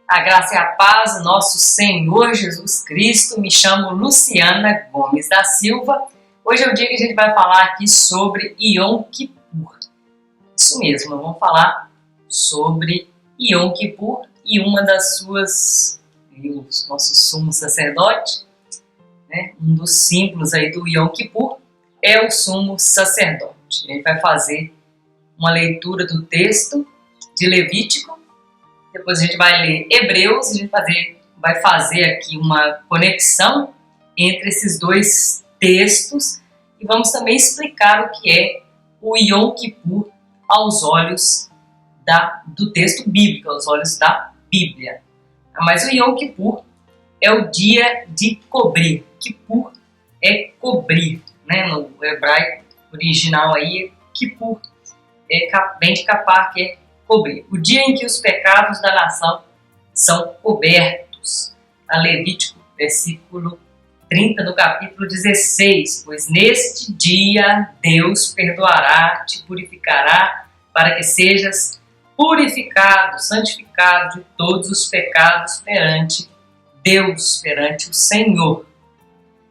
A graça e a paz do nosso Senhor Jesus Cristo. Me chamo Luciana Gomes da Silva. Hoje é o dia que a gente vai falar aqui sobre Yom Kippur. Isso mesmo, vamos falar sobre Yom Kippur e uma das suas, o nosso sumo sacerdote, né? Um dos símbolos aí do Yom Kippur é o sumo sacerdote. A gente vai fazer uma leitura do texto de Levítico. Depois a gente vai ler Hebreus, a gente vai fazer aqui uma conexão entre esses dois textos e vamos também explicar o que é o Yom Kippur aos olhos do texto bíblico, aos olhos da Bíblia. Mas o Yom Kippur é o dia de cobrir. Kippur é cobrir, né? No hebraico original aí é Kippur, vem de capar, que é cobrir. O dia em que os pecados da nação são cobertos. A Levítico, versículo 30 do capítulo 16. Pois neste dia Deus perdoará, te purificará, para que sejas purificado, santificado de todos os pecados perante Deus, perante o Senhor.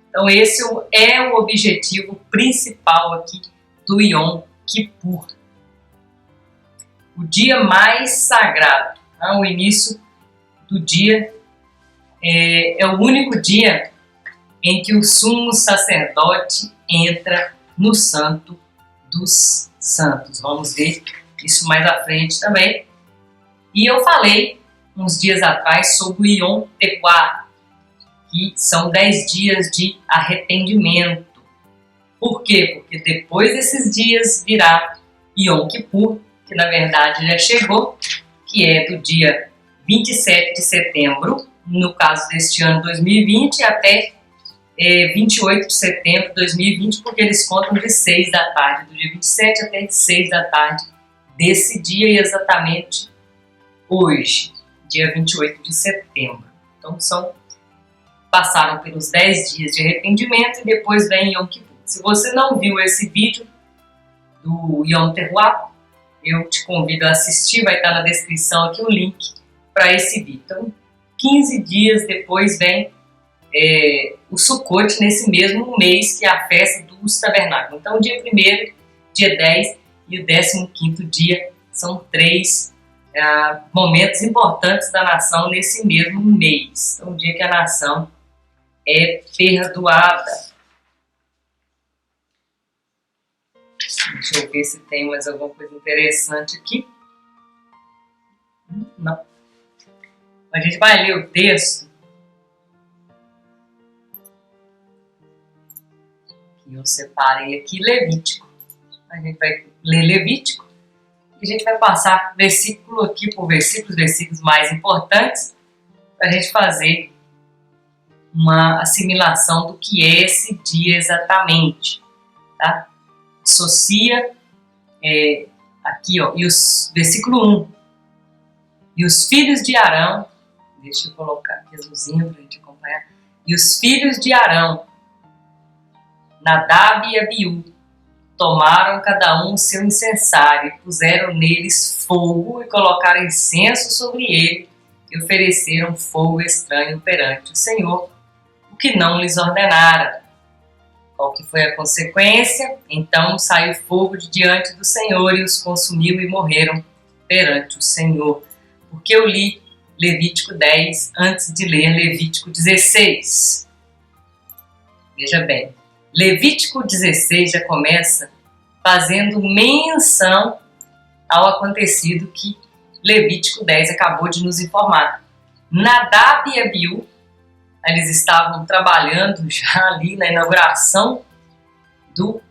Então esse é o objetivo principal aqui do Yom Kippur. O dia mais sagrado, o início do dia é o único dia em que o sumo sacerdote entra no Santo dos Santos. Vamos ver isso mais à frente também. E eu falei uns dias atrás sobre o Yom Teruah, que são 10 dias de arrependimento. Por quê? Porque depois desses dias virá Yom Kippur, que na verdade já chegou, que é do dia 27 de setembro, no caso deste ano 2020, até 28 de setembro de 2020, porque eles contam de 6 da tarde, do dia 27 até 6 da tarde desse dia, e exatamente hoje, dia 28 de setembro. Então passaram pelos 10 dias de arrependimento e depois vem Yom Kippur. Se você não viu esse vídeo do Yom Teruah, eu te convido a assistir, vai estar na descrição aqui o link para esse vídeo. Então, 15 dias depois vem o Sukkot, nesse mesmo mês que é a festa dos tabernáculos. Então, dia 1º, dia 10 e o 15º dia são 3 momentos importantes da nação nesse mesmo mês. Então, o dia que a nação é perdoada. Deixa eu ver se tem mais alguma coisa interessante aqui. Não. A gente vai ler o texto que eu separei aqui, Levítico. A gente vai ler Levítico e a gente vai passar versículo aqui por versículo, os versículos mais importantes, para a gente fazer uma assimilação do que é esse dia exatamente, tá? Associa aqui, ó, e os versículo 1. E os filhos de Arão, deixa eu colocar aqui a luzinha para a gente acompanhar. E os filhos de Arão, Nadab e Abiú, tomaram cada um o seu incensário e puseram neles fogo e colocaram incenso sobre ele e ofereceram fogo estranho perante o Senhor, o que não lhes ordenara. Qual que foi a consequência? Então saiu fogo de diante do Senhor e os consumiu e morreram perante o Senhor. Porque eu li Levítico 10 antes de ler Levítico 16. Veja bem, Levítico 16 já começa fazendo menção ao acontecido que Levítico 10 acabou de nos informar. Nadab e Abiú, eles estavam trabalhando já ali na inauguração do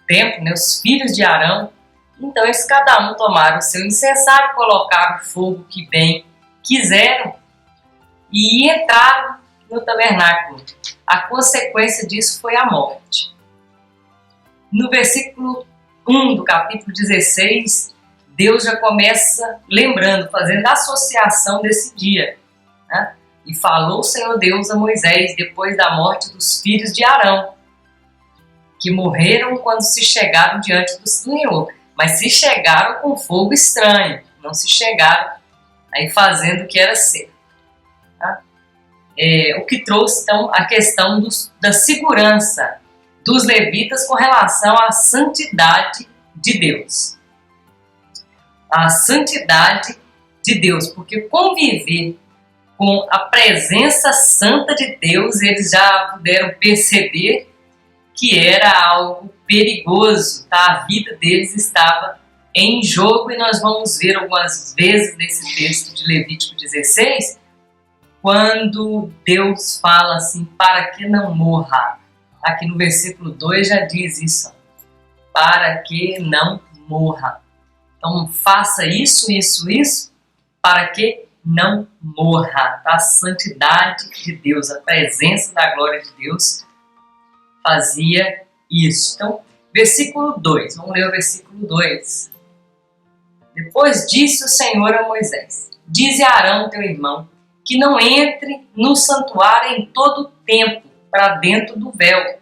templo, né, os filhos de Arão. Então eles cada um tomaram o seu incensário, colocaram o fogo que bem quiseram e entraram no tabernáculo. A consequência disso foi a morte. No versículo 1 do capítulo 16, Deus já começa lembrando, fazendo a associação desse dia, né? E falou o Senhor Deus a Moisés depois da morte dos filhos de Arão, que morreram quando se chegaram diante do Senhor, mas se chegaram com fogo estranho, não se chegaram aí fazendo o que era certo. o que trouxe então a questão da segurança dos levitas com relação à santidade de Deus. A santidade de Deus, porque conviver com a presença santa de Deus, eles já puderam perceber que era algo perigoso, tá? A vida deles estava em jogo, e nós vamos ver algumas vezes nesse texto de Levítico 16, quando Deus fala assim, para que não morra. Aqui no versículo 2 já diz isso, para que não morra. Então faça isso, para que não morra. A santidade de Deus, a presença da glória de Deus fazia isso. Então, versículo 2, vamos ler o versículo 2. Depois disse o Senhor a Moisés, dize a Arão teu irmão, que não entre no santuário em todo o tempo para dentro do véu,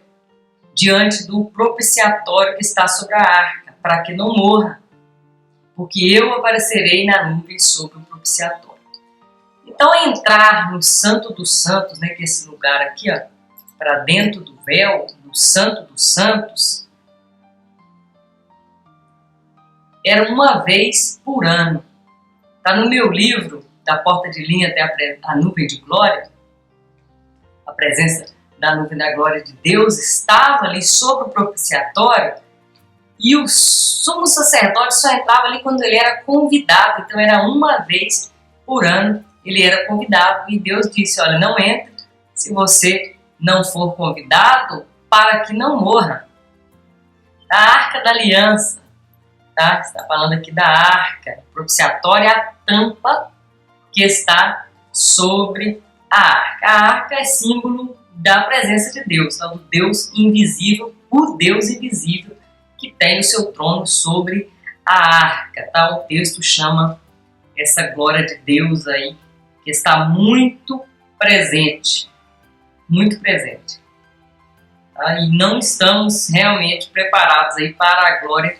diante do propiciatório que está sobre a arca, para que não morra, porque eu aparecerei na nuvem sobre o propiciatório. Então, entrar no Santo dos Santos, né, que é esse lugar aqui, ó, para dentro do véu, no Santo dos Santos, era uma vez por ano. Está no meu livro, Da Porta de Linha até a Nuvem de Glória, a presença da nuvem da glória de Deus estava ali sobre o propiciatório, e o sumo sacerdote só entrava ali quando ele era convidado. Então era uma vez por ano ele era convidado, e Deus disse, olha, não entre se você não for convidado, para que não morra. A Arca da Aliança, tá? Está falando aqui da arca, o propiciatório é a tampa que está sobre a arca. A arca é símbolo da presença de Deus, tá? Do Deus invisível, o Deus invisível que tem o seu trono sobre a arca, tá? O texto chama essa glória de Deus aí, que está muito presente, tá? E não estamos realmente preparados aí para a glória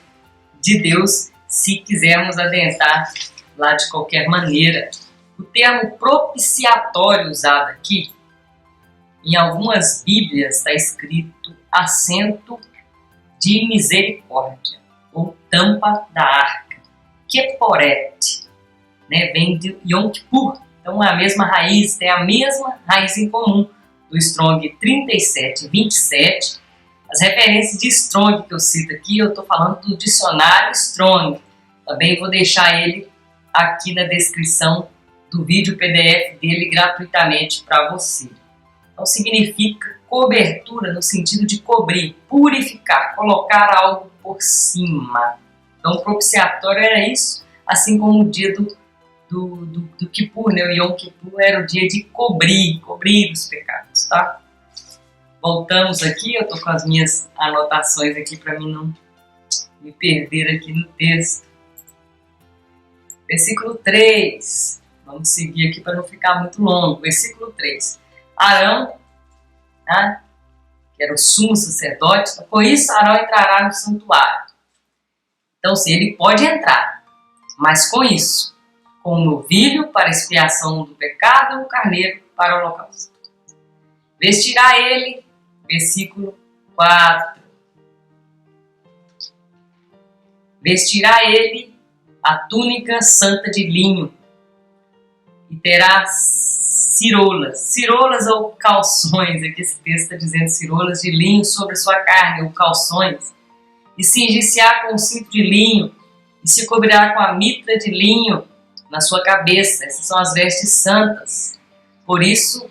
de Deus se quisermos adentrar lá de qualquer maneira. O termo propiciatório usado aqui, em algumas Bíblias está escrito assento de misericórdia, ou tampa da arca. Keporet, né, vem de Yom Kippur. Então é a mesma raiz, tem a mesma raiz em comum do Strong 3727. As referências de Strong que eu cito aqui, eu estou falando do dicionário Strong. Também vou deixar ele aqui na descrição do vídeo PDF dele gratuitamente para você. Então significa cobertura no sentido de cobrir, purificar, colocar algo por cima. Então o propiciatório era isso, assim como o dia do Kippur, né? O Yom Kippur era o dia de cobrir os pecados, tá? Voltamos aqui, eu estou com as minhas anotações aqui para mim não me perder aqui no texto. Versículo 3, vamos seguir aqui para não ficar muito longo. Versículo 3, Arão, né, que era o sumo sacerdote, então, com isso Arão entrará no santuário. Então sim, ele pode entrar, mas com isso, com o novilho para expiação do pecado e o carneiro para o holocausto. Vestirá ele, versículo 4, vestirá ele a túnica santa de linho e terá cirolas ou calções, aqui esse texto está dizendo cirolas de linho sobre a sua carne, ou calções, e cingir-se-á com um cinto de linho, e se cobrirá com a mitra de linho na sua cabeça. Essas são as vestes santas. Por isso,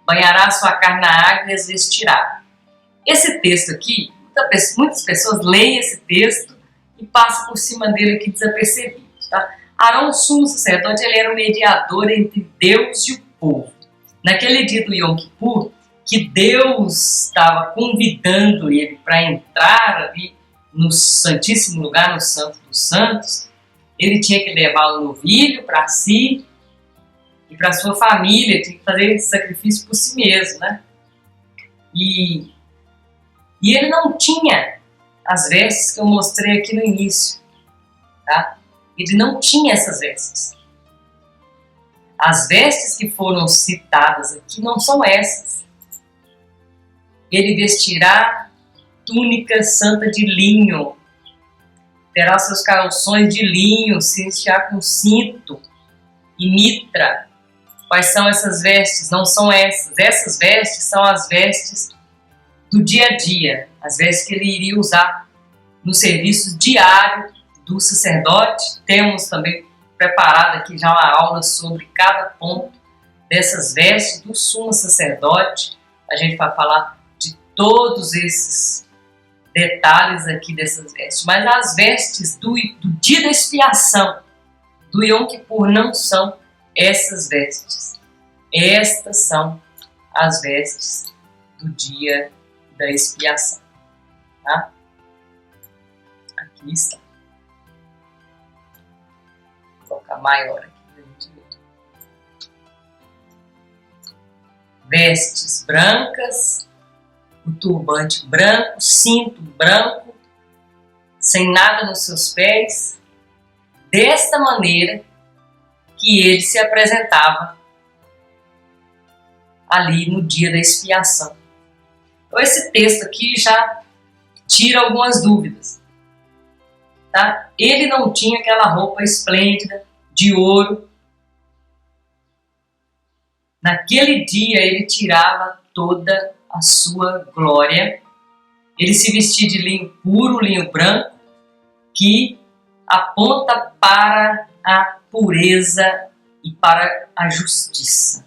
banhará a sua carne na água e as vestirá. Esse texto aqui, muitas pessoas leem esse texto e passam por cima dele aqui desapercebido, tá? Arão, o sumo sacerdote, ele era o mediador entre Deus e o povo. Naquele dia do Yom Kippur, que Deus estava convidando ele para entrar ali no Santíssimo Lugar, no Santo dos Santos, ele tinha que levar o novilho para si e para sua família, tinha que fazer esse sacrifício por si mesmo, né? E ele não tinha as vestes que eu mostrei aqui no início, tá? Ele não tinha essas vestes. As vestes que foram citadas aqui não são essas. Ele vestirá túnica santa de linho, terá seus calções de linho, se vestirá com cinto e mitra. Quais são essas vestes? Não são essas. Essas vestes são as vestes do dia a dia, as vestes que ele iria usar no serviço diário do sacerdote. Temos também preparado aqui já uma aula sobre cada ponto dessas vestes do sumo sacerdote. A gente vai falar de todos esses detalhes aqui dessas vestes. Mas as vestes do dia da expiação, do Yom Kippur, não são essas vestes. Estas são as vestes do dia da expiação. Tá? Aqui está. Vou colocar maior aqui para a gente ver. Vestes brancas, o turbante branco, cinto branco, sem nada nos seus pés, desta maneira que ele se apresentava ali no dia da expiação. Então esse texto aqui já tira algumas dúvidas. Tá? Ele não tinha aquela roupa esplêndida de ouro. Naquele dia ele tirava toda a sua glória. Ele se vestia de linho puro, linho branco, que aponta para a pureza e para a justiça.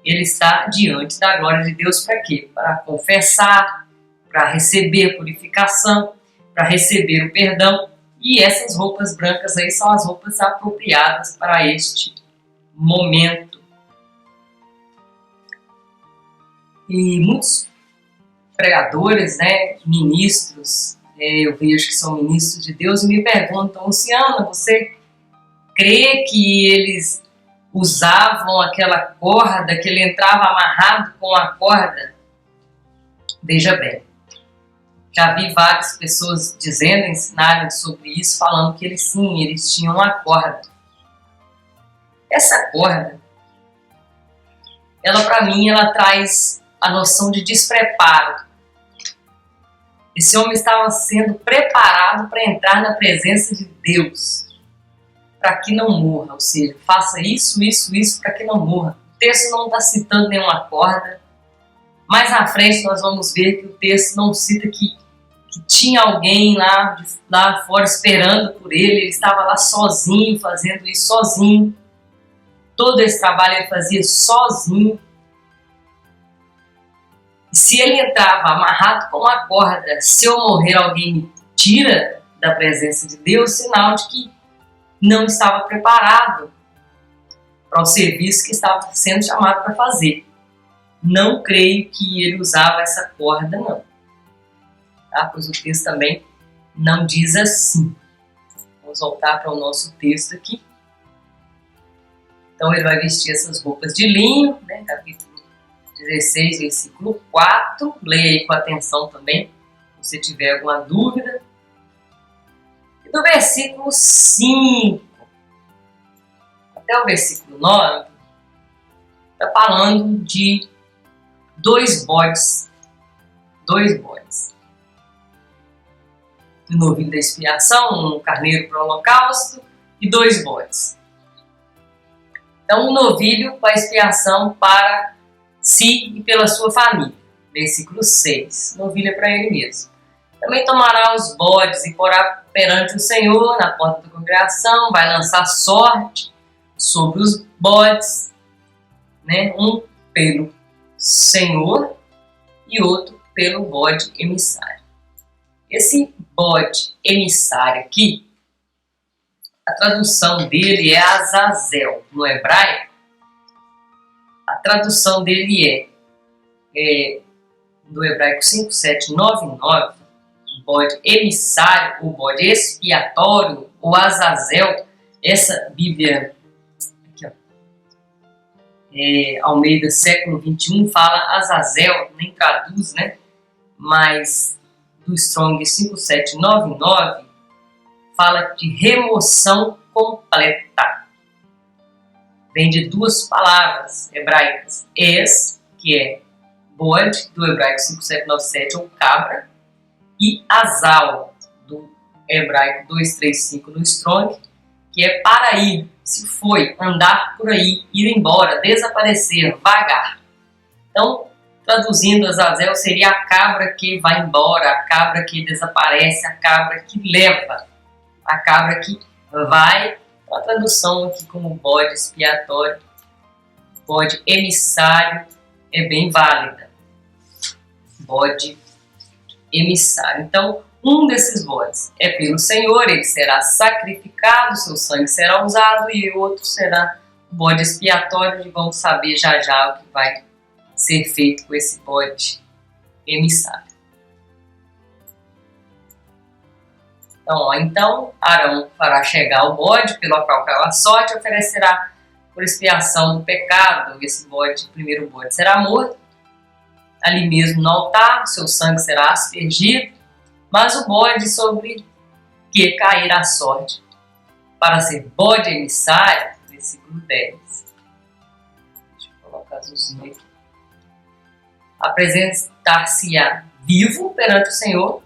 Ele está diante da glória de Deus para quê? Para confessar, para receber a purificação, para receber o perdão. E essas roupas brancas aí são as roupas apropriadas para este momento. E muitos pregadores, né, ministros, eu vejo que são ministros de Deus, me perguntam: Luciana, você crê que eles usavam aquela corda, que ele entrava amarrado com a corda? Veja bem, já vi várias pessoas dizendo, ensinarem sobre isso, falando que eles tinham uma corda. Essa corda, ela para mim, ela traz a noção de despreparo. Esse homem estava sendo preparado para entrar na presença de Deus, para que não morra, ou seja, faça isso, para que não morra. O texto não está citando nenhuma corda. Mais à frente nós vamos ver que o texto não cita que tinha alguém lá fora esperando por ele. Ele estava lá sozinho, fazendo isso sozinho. Todo esse trabalho ele fazia sozinho. E se ele entrava amarrado com uma corda, se eu morrer alguém me tira da presença de Deus, sinal de que não estava preparado para o serviço que estava sendo chamado para fazer. Não creio que ele usava essa corda, não. Tá? Pois o texto também não diz assim. Vamos voltar para o nosso texto aqui. Então ele vai vestir essas roupas de linho, né? Capítulo 16, versículo 4. Leia aí com atenção também, se você tiver alguma dúvida. E do versículo 5 até o versículo 9, está falando de dois bodes. Um novilho da expiação, um carneiro para o holocausto e 2 bodes. Então, um novilho para expiação para si e pela sua família. Versículo 6. Novilho é para ele mesmo. Também tomará os bodes e porá perante o Senhor na porta da congregação, vai lançar sorte sobre os bodes, né? Um pelo Senhor e outro pelo bode emissário. Esse bode emissário aqui, a tradução dele é Azazel. No hebraico, a tradução dele do hebraico 5799, o bode emissário, o bode expiatório, o Azazel. Essa Bíblia aqui, ó, Almeida século 21 fala Azazel, nem traduz, né? Mas do Strong 5799 fala de remoção completa. vem de duas palavras hebraicas. Es, que é bode, do hebraico 5797, ou cabra, e azal, do hebraico 235 no Strong, que é para ir, se foi, andar por aí, ir embora, desaparecer, vagar. Então, traduzindo, azazel seria a cabra que vai embora, a cabra que desaparece, a cabra que leva, a cabra que vai. A tradução aqui como bode expiatório, bode emissário, é bem válida. Bode emissário. Então, um desses bodes é pelo Senhor, ele será sacrificado, seu sangue será usado, e outro será o bode expiatório, e vamos saber já já o que vai ser feito com esse bode emissário. Então, Arão fará chegar o bode pelo qual caiu a sorte e oferecerá por expiação do pecado. Esse bode, o primeiro bode, será morto ali mesmo no altar, seu sangue será aspergido, mas o bode sobre que cair a sorte para ser bode emissário, versículo 10. Deixa eu colocar azulzinho aqui. Apresentar-se-á vivo perante o Senhor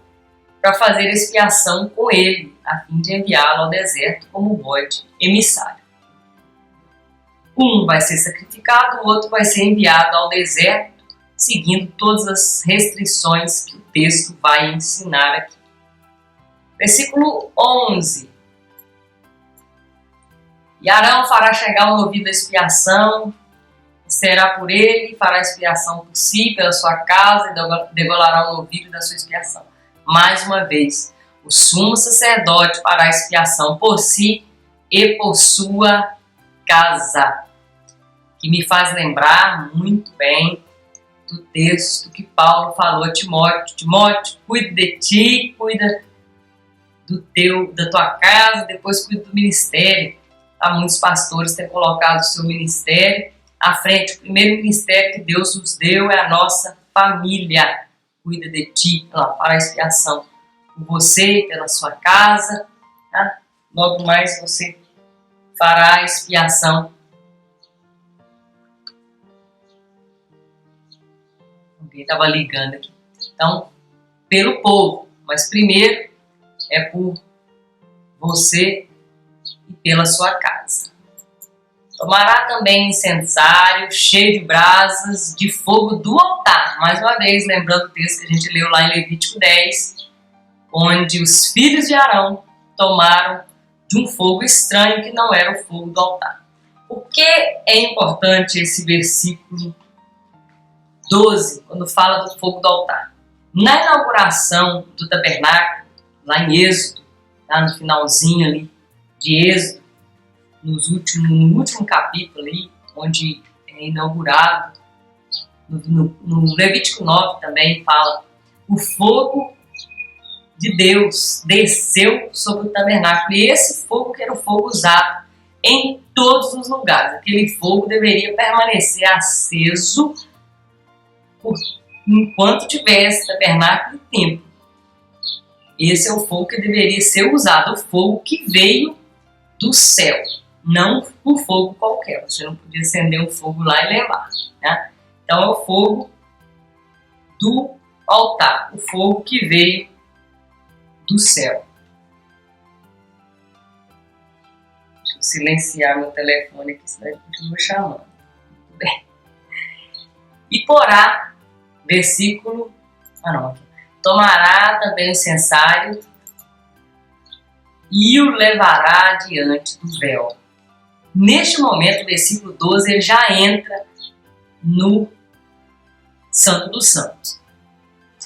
para fazer expiação com ele, a fim de enviá-lo ao deserto como bode emissário. Um vai ser sacrificado, o outro vai ser enviado ao deserto, seguindo todas as restrições que o texto vai ensinar aqui. Versículo 11. E Arão fará chegar o novilho da expiação, será por ele, fará expiação por si, pela sua casa, e degolará o novilho da sua expiação. Mais uma vez, o sumo sacerdote fará expiação por si e por sua casa. Que me faz lembrar muito bem do texto que Paulo falou a Timóteo. Timóteo, cuida de ti, cuida da tua casa, depois cuida do ministério. Há muitos pastores têm colocado o seu ministério à frente. O primeiro ministério que Deus nos deu é a nossa família. Cuida de ti, ela fará expiação por você, pela sua casa, tá? Logo mais você fará expiação. Alguém estava ligando aqui. Então, pelo povo, mas primeiro é por você e pela sua casa. Tomará também incensário cheio de brasas de fogo do altar. Mais uma vez, lembrando o texto que a gente leu lá em Levítico 10, onde os filhos de Arão tomaram de um fogo estranho que não era o fogo do altar. Por que é importante esse versículo 12, quando fala do fogo do altar? Na inauguração do tabernáculo, lá em Êxodo, tá, no finalzinho ali de Êxodo, no último capítulo ali, onde é inaugurado, no Levítico 9 também fala, o fogo de Deus desceu sobre o tabernáculo, e esse fogo que era o fogo usado em todos os lugares. Aquele fogo deveria permanecer aceso enquanto tivesse tabernáculo e templo. Esse é o fogo que deveria ser usado, o fogo que veio do céu. Não um fogo qualquer, você não podia acender um fogo lá e levar, né? Então é o fogo do altar, o fogo que veio do céu. Deixa eu silenciar meu telefone aqui, senão ele continua chamando. Muito bem. E porá, versículo... Tomará também o incensário e o levará diante do véu. Neste momento, o versículo 12, ele já entra no Santo dos Santos.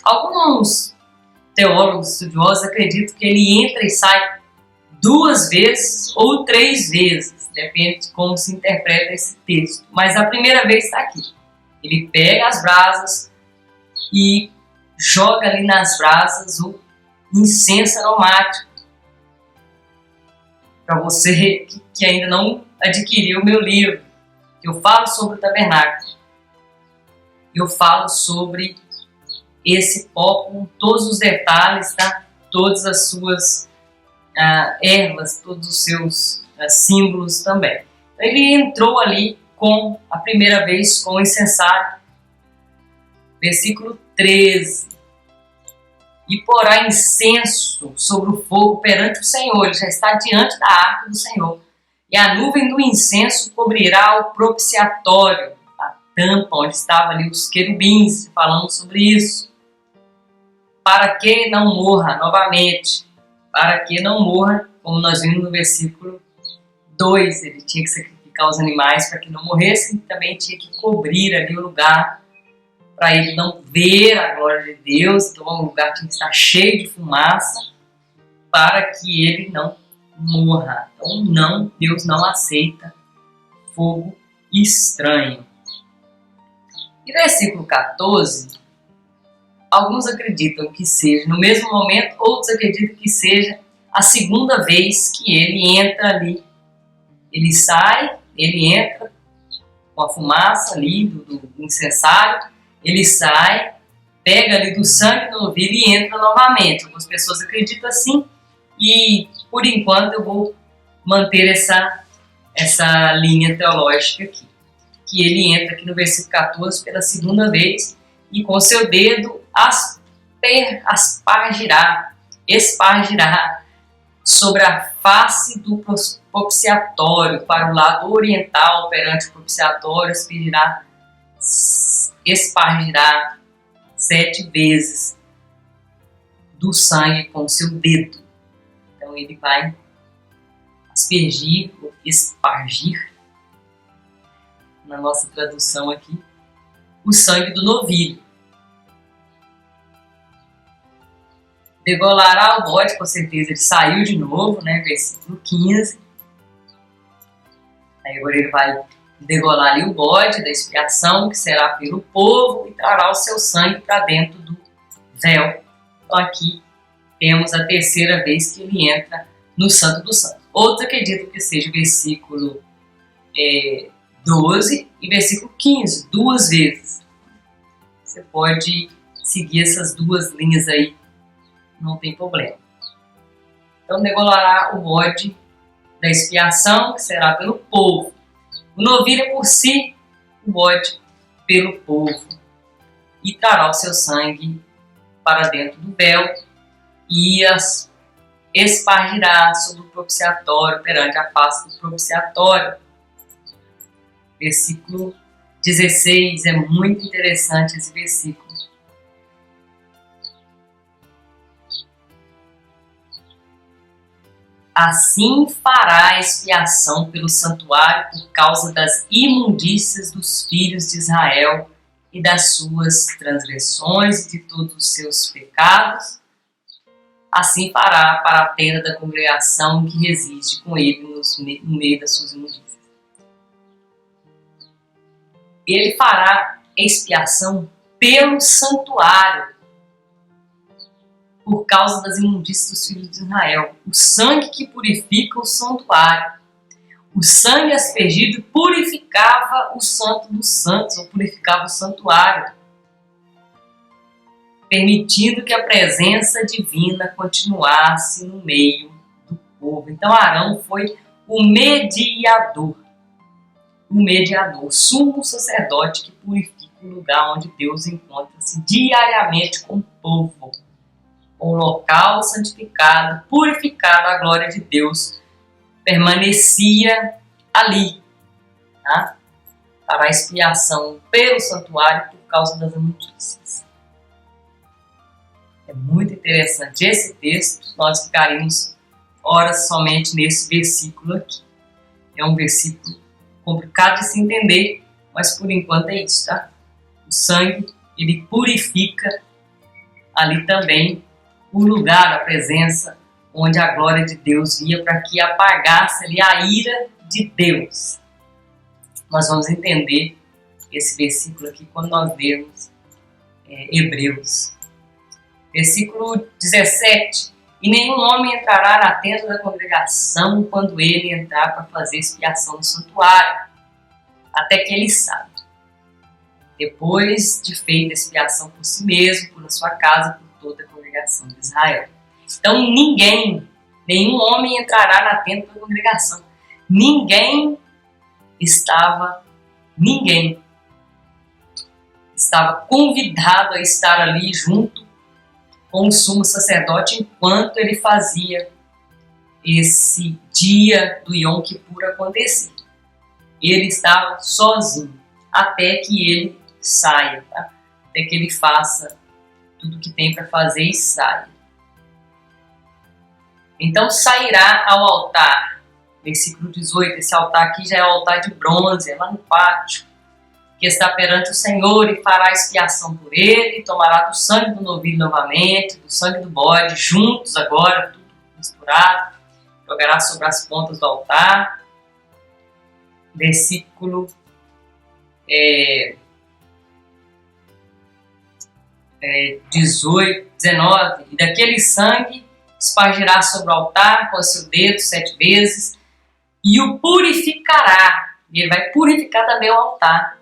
Alguns teólogos estudiosos acreditam que ele entra e sai 2 vezes ou 3 vezes, depende de como se interpreta esse texto. Mas a primeira vez está aqui. Ele pega as brasas e joga ali nas brasas o incenso aromático. Para você que ainda não adquiriu o meu livro, eu falo sobre o tabernáculo. Eu falo sobre esse pó com todos os detalhes, tá? Todas as suas ervas, todos os seus símbolos também. Ele entrou ali a primeira vez com o incensário. Versículo 13. E porá incenso sobre o fogo perante o Senhor. Ele já está diante da arca do Senhor. E a nuvem do incenso cobrirá o propiciatório, a tampa onde estavam ali os querubins, falando sobre isso. Para que não morra novamente. Para que não morra, como nós vimos no versículo 2. Ele tinha que sacrificar os animais para que não morressem. Também tinha que cobrir ali o lugar para ele não ver a glória de Deus. Então o lugar tinha que estar cheio de fumaça para que ele não morra. Então Deus não aceita fogo estranho. E versículo 14, alguns acreditam que seja no mesmo momento, outros acreditam que seja a segunda vez que ele entra ali. Ele sai, ele entra com a fumaça ali do incensário, ele sai, pega ali do sangue do novilho e entra novamente. Algumas pessoas acreditam assim e, por enquanto, eu vou manter essa linha teológica aqui. Que ele entra aqui no versículo 14 pela segunda vez e com seu dedo espargirá sobre a face do propiciatório para o lado oriental, perante o propiciatório, espargirá 7 vezes do sangue com seu dedo. Então ele vai aspergir ou espargir, na nossa tradução aqui, o sangue do novilho. Degolará o bode, com certeza ele saiu de novo, né? Versículo 15. Aí agora ele vai degolar ali o bode da expiação, que será pelo povo, e trará o seu sangue para dentro do véu. Então aqui temos a terceira vez que ele entra no Santo dos Santos. Outros acreditam que seja versículo 12 e versículo 15, 2 vezes. Você pode seguir essas 2 linhas aí, não tem problema. Então degolará o bode da expiação, que será pelo povo. O novilho por si, o bode pelo povo. E trará o seu sangue para dentro do véu e espargirá sobre o propiciatório, perante a face do propiciatório. Versículo 16, é muito interessante esse versículo. Assim fará expiação pelo santuário por causa das imundícias dos filhos de Israel e das suas transgressões e de todos os seus pecados. Assim fará para a tenda da congregação que reside com ele no meio das suas imundícias. Ele fará expiação pelo santuário por causa das imundícias dos filhos de Israel. O sangue que purifica o santuário. O sangue aspergido purificava o santo dos santos, ou purificava o santuário, permitindo que a presença divina continuasse no meio do povo. Então Arão foi o mediador, o sumo sacerdote que purifica o lugar onde Deus encontra-se diariamente com o povo. O local santificado, purificado, a glória de Deus permanecia ali, tá? Para a expiação pelo santuário por causa das imundícias. É muito interessante esse texto, nós ficaríamos horas somente nesse versículo aqui. É um versículo complicado de se entender, mas por enquanto é isso, tá? O sangue, ele purifica ali também o lugar, a presença onde a glória de Deus via, para que apagasse ali a ira de Deus. Nós vamos entender esse versículo aqui quando nós lermos Hebreus. Versículo 17. E nenhum homem entrará na tenda da congregação quando ele entrar para fazer expiação no santuário, até que ele saiba. Depois de feita a expiação por si mesmo, por sua casa, por toda a congregação de Israel. Então nenhum homem entrará na tenda da congregação. Ninguém estava ninguém. Estava convidado a estar ali junto com o sumo sacerdote enquanto ele fazia esse dia do Yom Kippur acontecer. Ele estava sozinho, até que ele saia, tá? Até que ele faça tudo que tem para fazer e saia. Então sairá ao altar, versículo 18, esse altar aqui já é o altar de bronze, é lá no pátio, que está perante o Senhor e fará expiação por ele, tomará do sangue do novilho novamente, do sangue do bode, juntos agora, tudo misturado, jogará sobre as pontas do altar. Versículo 18, 19, e daquele sangue espargirá sobre o altar com o seu dedo 7 vezes e o purificará. Ele vai purificar também o altar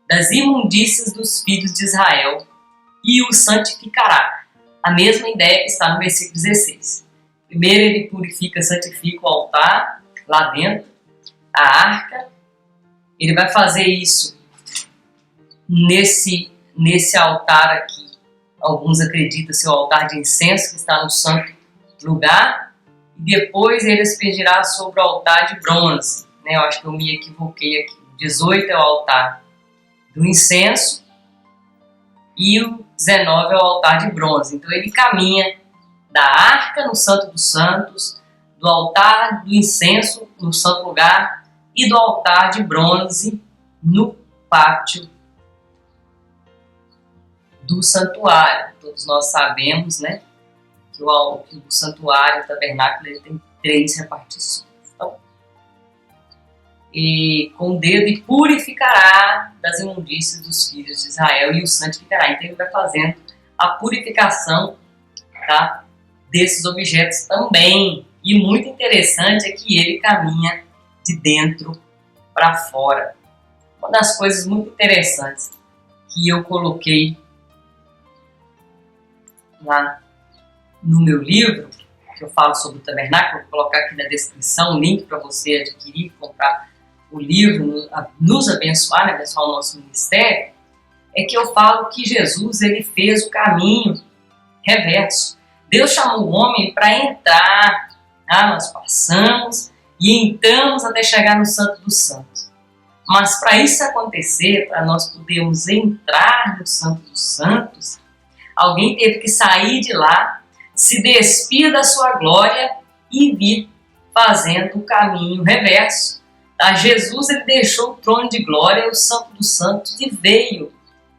das imundícias dos filhos de Israel e o santificará. A mesma ideia que está no versículo 16. Primeiro ele purifica, santifica o altar lá dentro, a arca. Ele vai fazer isso nesse altar aqui. Alguns acreditam ser o altar de incenso que está no santo lugar. E depois ele aspergirá sobre o altar de bronze. Eu acho que eu me equivoquei aqui. 18 é o altar do incenso e o 19 é o altar de bronze. Então ele caminha da arca no Santo dos Santos, do altar do incenso no santo lugar e do altar de bronze no pátio do santuário. Todos nós sabemos, né, que o santuário, o tabernáculo, ele tem 3 repartições. Então, e com o dedo e purificará das imundícias dos filhos de Israel e o santificará. Então ele vai fazendo a purificação, tá, desses objetos também. E muito interessante é que ele caminha de dentro para fora. Uma das coisas muito interessantes que eu coloquei lá no meu livro, que eu falo sobre o tabernáculo, vou colocar aqui na descrição o link para você adquirir, comprar o livro, nos abençoar, abençoar o nosso ministério, é que eu falo que Jesus ele fez o caminho reverso. Deus chamou o homem para entrar, tá? Nós passamos e entramos até chegar no Santo dos Santos. Mas para isso acontecer, para nós podermos entrar no Santo dos Santos, alguém teve que sair de lá, se despir da sua glória e vir fazendo o caminho reverso. Tá? Jesus ele deixou o trono de glória, o Santo dos Santos, e veio.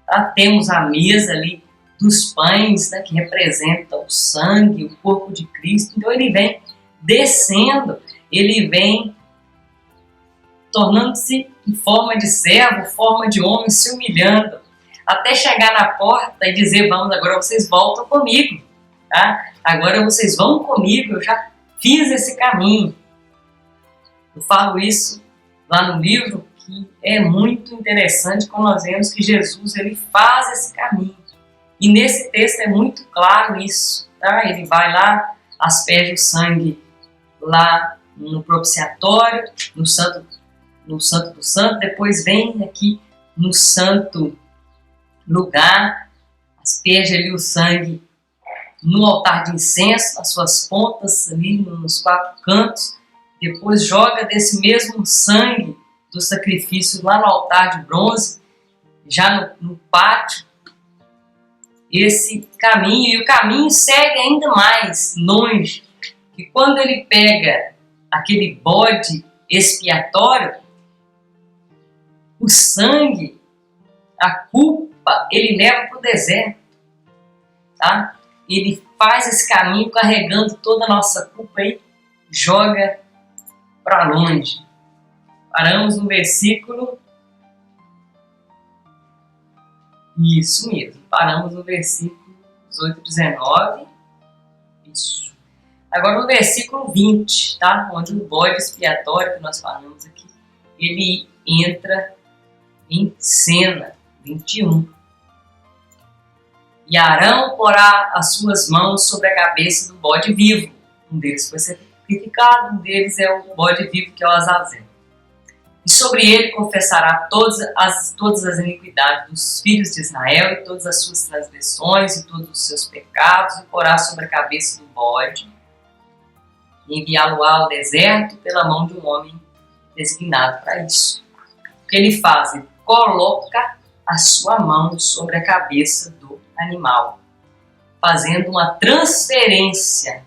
Tá? Temos a mesa ali dos pães, né, que representa o sangue, o corpo de Cristo. Então ele vem descendo, ele vem tornando-se em forma de servo, forma de homem, se humilhando, até chegar na porta e dizer: vamos, agora vocês voltam comigo, tá? Agora vocês vão comigo, eu já fiz esse caminho. Eu falo isso lá no livro, que é muito interessante quando nós vemos que Jesus ele faz esse caminho. E nesse texto é muito claro isso, tá? Ele vai lá, asperge o sangue lá no propiciatório, no Santo do Santo, depois vem aqui no santo lugar, asperge ali o sangue no altar de incenso, nas suas pontas, ali nos 4 cantos, depois joga desse mesmo sangue do sacrifício lá no altar de bronze, já no pátio, esse caminho, e o caminho segue ainda mais longe, que quando ele pega aquele bode expiatório, o sangue, a culpa, ele leva para o deserto, tá? Ele faz esse caminho carregando toda a nossa culpa e joga para longe. Paramos no versículo... Isso mesmo, paramos no versículo 18, 19. Isso. Agora no versículo 20, tá? Onde o bode expiatório que nós falamos aqui, ele entra em cena. 21. E Arão porá as suas mãos sobre a cabeça do bode vivo. Um deles foi sacrificado, um deles é o bode vivo, que é o Azazel. E sobre ele confessará todas as iniquidades dos filhos de Israel e todas as suas transgressões e todos os seus pecados, e porá sobre a cabeça do bode, e enviá-lo-á ao deserto pela mão de um homem designado para isso. O que ele faz? Ele coloca a sua mão sobre a cabeça do animal, fazendo uma transferência,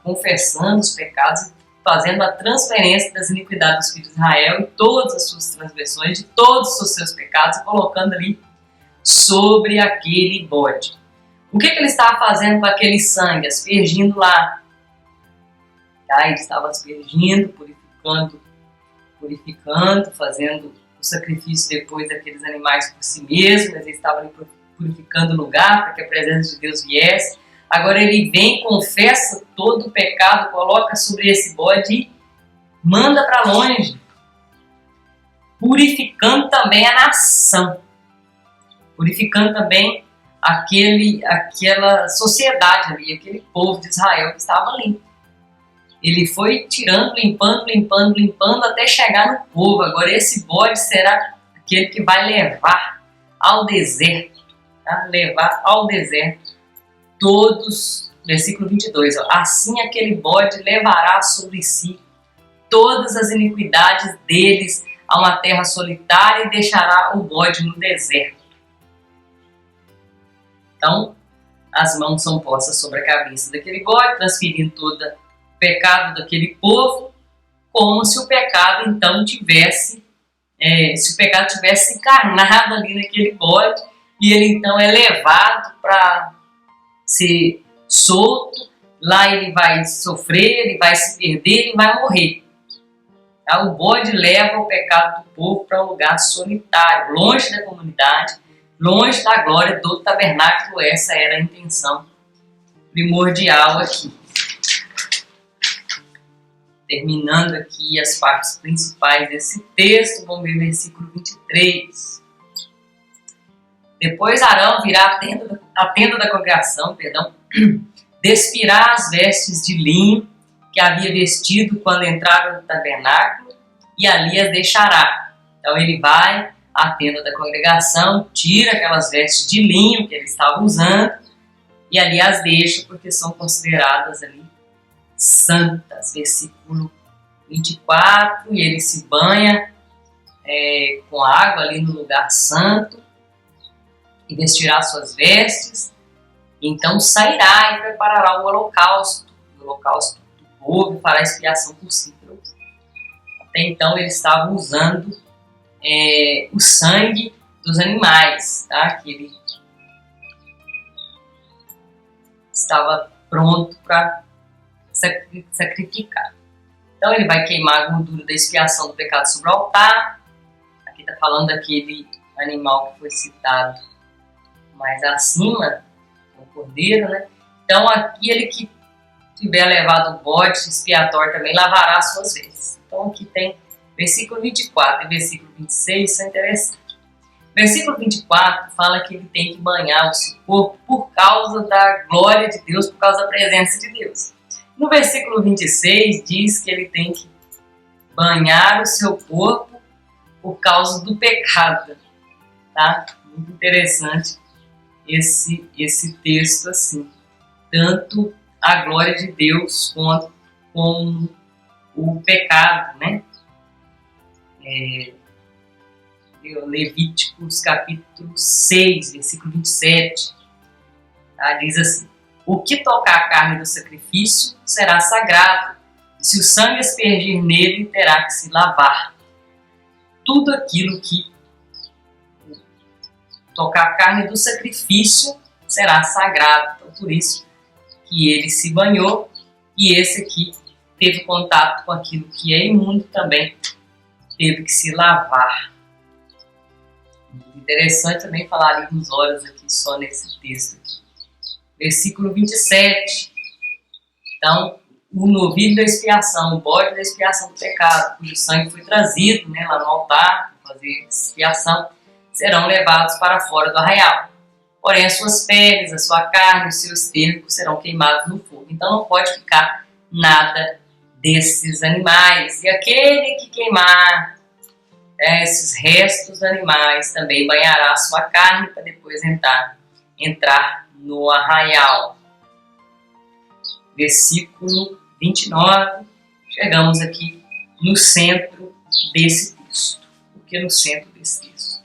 confessando os pecados, fazendo a transferência das iniquidades dos filhos de Israel e todas as suas transgressões, de todos os seus pecados, colocando ali sobre aquele bode. O que ele estava fazendo com aquele sangue? Aspergindo lá. Ele estava aspergindo, purificando, fazendo o sacrifício depois daqueles animais por si mesmo, mas ele estava ali purificando o lugar para que a presença de Deus viesse. Agora ele vem, confessa todo o pecado, coloca sobre esse bode e manda para longe, purificando também a nação, purificando também aquela sociedade ali, aquele povo de Israel que estava ali. Ele foi tirando, limpando, até chegar no povo. Agora esse bode será aquele que vai levar ao deserto, tá? Levar ao deserto todos, versículo 22, assim aquele bode levará sobre si todas as iniquidades deles a uma terra solitária e deixará o bode no deserto. Então, as mãos são postas sobre a cabeça daquele bode, transferindo todo o pecado daquele povo, como se o pecado então tivesse encarnado ali naquele bode, e ele então é levado para ser solto. Lá ele vai sofrer, ele vai se perder, ele vai morrer. Tá? O bode leva o pecado do povo para um lugar solitário, longe da comunidade, longe da glória do tabernáculo. Essa era a intenção primordial aqui. Terminando aqui as partes principais desse texto, vamos ver o versículo 23. Depois Arão virá à tenda da congregação, despirá as vestes de linho que havia vestido quando entraram no tabernáculo, e ali as deixará. Então ele vai à tenda da congregação, tira aquelas vestes de linho que ele estava usando, e ali as deixa, porque são consideradas ali santas. Versículo 24, e ele se banha com água ali no lugar santo, e vestirá suas vestes, então sairá e preparará o holocausto do povo, e fará expiação por si. Até então ele estava usando o sangue dos animais, tá? Que ele estava pronto para sacrificar. Então ele vai queimar a gordura da expiação do pecado sobre o altar. Aqui está falando daquele animal que foi citado mais acima, o cordeiro, né? Então aquele que tiver levado o bode expiatório também lavará as suas vestes. Então aqui tem versículo 24 e versículo 26, são interessantes. Versículo 24 fala que ele tem que banhar o seu corpo por causa da glória de Deus, por causa da presença de Deus. No versículo 26 diz que ele tem que banhar o seu corpo por causa do pecado. Tá? Muito interessante esse texto assim. Tanto a glória de Deus quanto com o pecado, né? Levíticos capítulo 6, versículo 27, tá? Diz assim: o que tocar a carne do sacrifício será sagrado, e se o sangue aspergir nele, terá que se lavar. Tudo aquilo que tocar a carne do sacrifício será sagrado. Então, por isso que ele se banhou, e esse aqui teve contato com aquilo que é imundo, também teve que se lavar. Interessante também falar ali nos olhos aqui, só nesse texto aqui. Versículo 27. Então, o novilho da expiação, o bode da expiação do pecado, cujo sangue foi trazido, né, lá no altar, para fazer expiação, serão levados para fora do arraial. Porém, as suas peles, a sua carne, os seus estercos serão queimados no fogo. Então, não pode ficar nada desses animais. E aquele que queimar esses restos animais também banhará a sua carne para depois entrar no arraial. Versículo 29, chegamos aqui no centro desse texto. Por que no centro desse texto?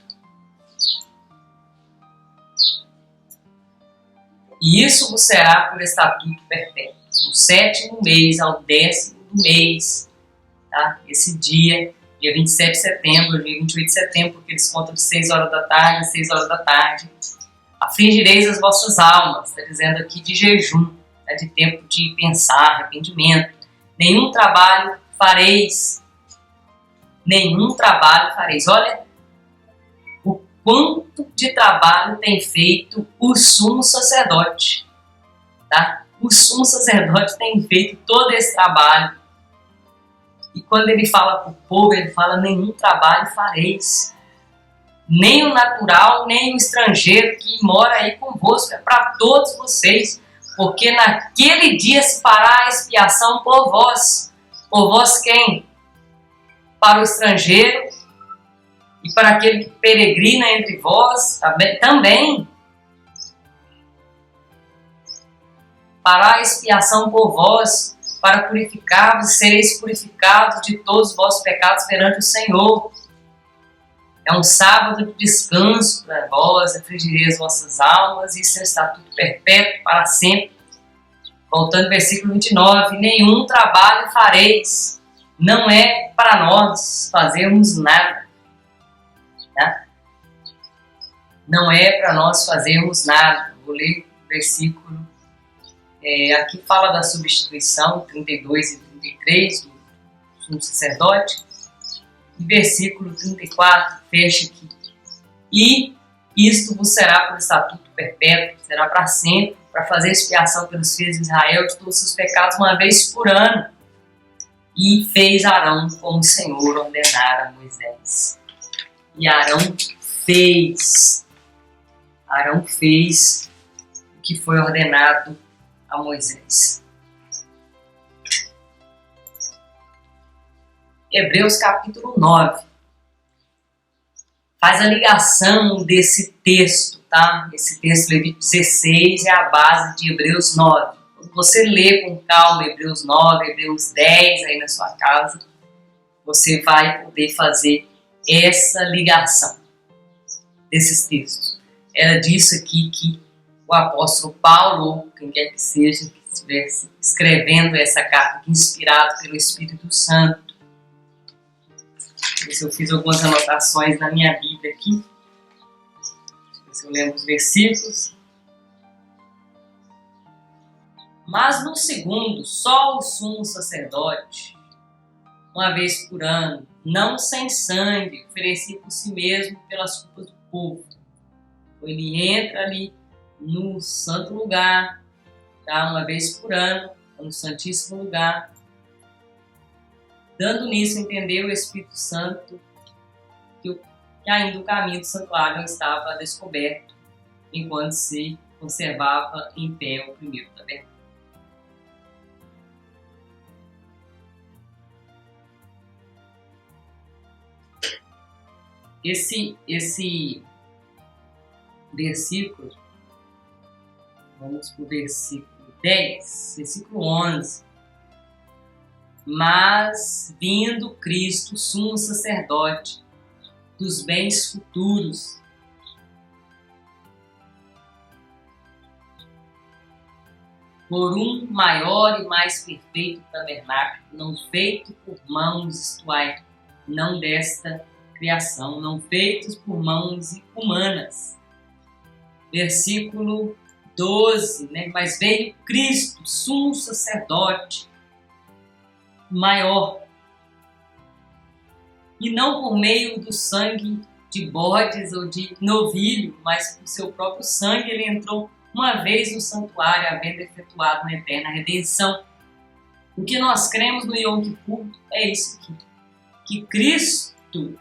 E isso vos será por estatuto perpétuo. No 7º mês ao 10º do mês, tá? Esse dia 27 de setembro, dia 28 de setembro, porque eles contam de 6 horas da tarde a 6 horas da tarde. Afligireis as vossas almas, está dizendo aqui de jejum, tá? De tempo de pensar, arrependimento. Nenhum trabalho fareis. Nenhum trabalho fareis. Olha o quanto de trabalho tem feito o sumo sacerdote. Tá? O sumo sacerdote tem feito todo esse trabalho. E quando ele fala para o povo, ele fala: nenhum trabalho fareis. Nem o natural, nem o estrangeiro que mora aí convosco. É para todos vocês. Porque naquele dia se fará a expiação por vós. Por vós quem? Para o estrangeiro e para aquele que peregrina entre vós também. Fará a expiação por vós, para purificar-vos, sereis purificados de todos os vossos pecados perante o Senhor. É um sábado de descanso para vós, afligireis as vossas almas, isso é um estatuto perpétuo para sempre. Voltando ao versículo 29, nenhum trabalho fareis. Não é para nós fazermos nada. Tá? Não é para nós fazermos nada. Vou ler o versículo. Aqui fala da substituição, 32 e 33, do sumo sacerdote. E versículo 34, fecha aqui. E isto vos será por estatuto perpétuo, será para sempre, para fazer expiação pelos filhos de Israel de todos os seus pecados uma vez por ano. E fez Arão como o Senhor ordenara a Moisés. E Arão fez o que foi ordenado a Moisés. Hebreus capítulo 9 faz a ligação desse texto, tá? Esse texto Levítico 16 é a base de Hebreus 9. Quando você lê com calma Hebreus 9, Hebreus 10 aí na sua casa, você vai poder fazer essa ligação desses textos. Era disso aqui que o apóstolo Paulo, ou quem quer que seja, que estivesse escrevendo essa carta, inspirado pelo Espírito Santo. Eu fiz algumas anotações na minha Bíblia aqui. Deixa eu ver se eu lembro os versículos. Mas no segundo, só o sumo sacerdote, uma vez por ano, não sem sangue, oferecia por si mesmo pelas culpas do povo. Então, ele entra ali no santo lugar, tá? Uma vez por ano, no santíssimo lugar, dando nisso a entender o Espírito Santo que ainda o caminho do santuário não estava descoberto, enquanto se conservava em pé o primeiro tabernáculo. Esse versículo, vamos para o versículo 10, versículo 11. Mas vindo Cristo, sumo sacerdote dos bens futuros, por um maior e mais perfeito tabernáculo, não feito por mãos, isto é, não desta criação, não feitos por mãos humanas. Versículo 12, né? Mas veio Cristo, sumo sacerdote, maior, e não por meio do sangue de bodes ou de novilho, mas por seu próprio sangue ele entrou uma vez no santuário, havendo efetuado uma eterna redenção. O que nós cremos no Yom Kippur é isso aqui, que Cristo,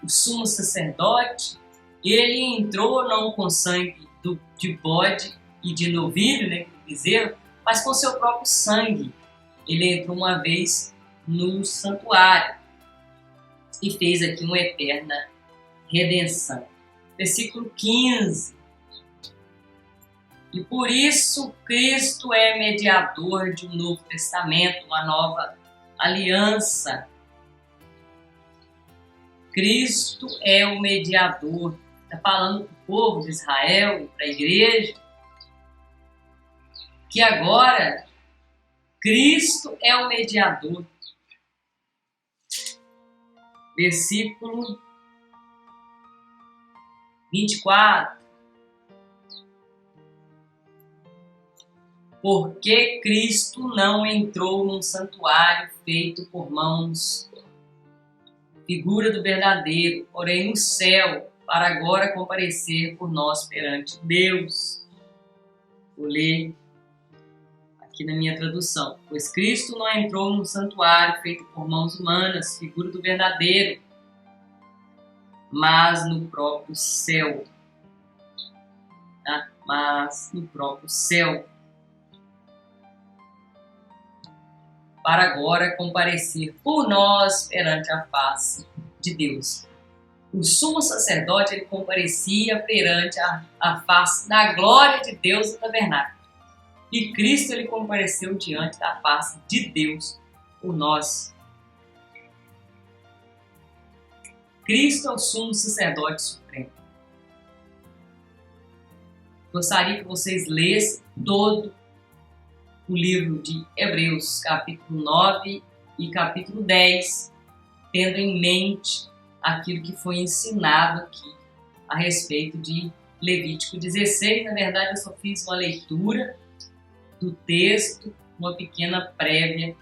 o sumo sacerdote, ele entrou não com sangue de bode e de novilho, né, bezerro, mas com seu próprio sangue. Ele entrou uma vez no santuário e fez aqui uma eterna redenção. Versículo 15. E por isso Cristo é mediador de um novo testamento, uma nova aliança. Cristo é o mediador. Está falando para o povo de Israel, para a igreja, que agora Cristo é o mediador. Versículo 24. Porque Cristo não entrou num santuário feito por mãos, figura do verdadeiro, porém no céu, para agora comparecer por nós perante Deus. Vou ler aqui na minha tradução. Pois Cristo não entrou num santuário feito por mãos humanas, figura do verdadeiro, mas no próprio céu. Tá? Mas no próprio céu. Para agora comparecer por nós perante a face de Deus. O sumo sacerdote ele comparecia perante a face da glória de Deus no tabernáculo. E Cristo ele compareceu diante da face de Deus por nós. Cristo é o sumo sacerdote supremo. Gostaria que vocês lessem todo o livro de Hebreus, capítulo 9 e capítulo 10, tendo em mente aquilo que foi ensinado aqui a respeito de Levítico 16. Na verdade, eu só fiz uma leitura do texto, uma pequena prévia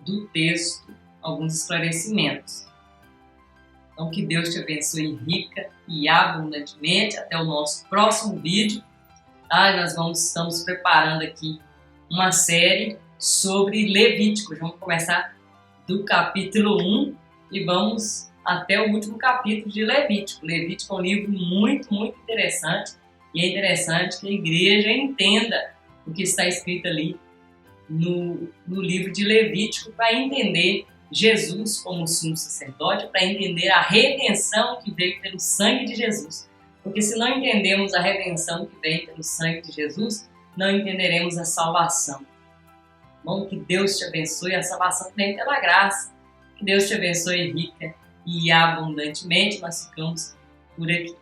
do texto, alguns esclarecimentos. Então, que Deus te abençoe rica e abundantemente. Até o nosso próximo vídeo. Estamos preparando aqui uma série sobre Levítico. Vamos começar do capítulo 1 e vamos até o último capítulo de Levítico. Levítico é um livro muito, muito interessante e é interessante que a igreja entenda o que está escrito ali no livro de Levítico para entender Jesus como sumo sacerdote, para entender a redenção que veio pelo sangue de Jesus. Porque se não entendemos a redenção que veio pelo sangue de Jesus, não entenderemos a salvação. Bom, que Deus te abençoe, a salvação vem pela graça. Que Deus te abençoe rica e abundantemente. Nós ficamos por aqui.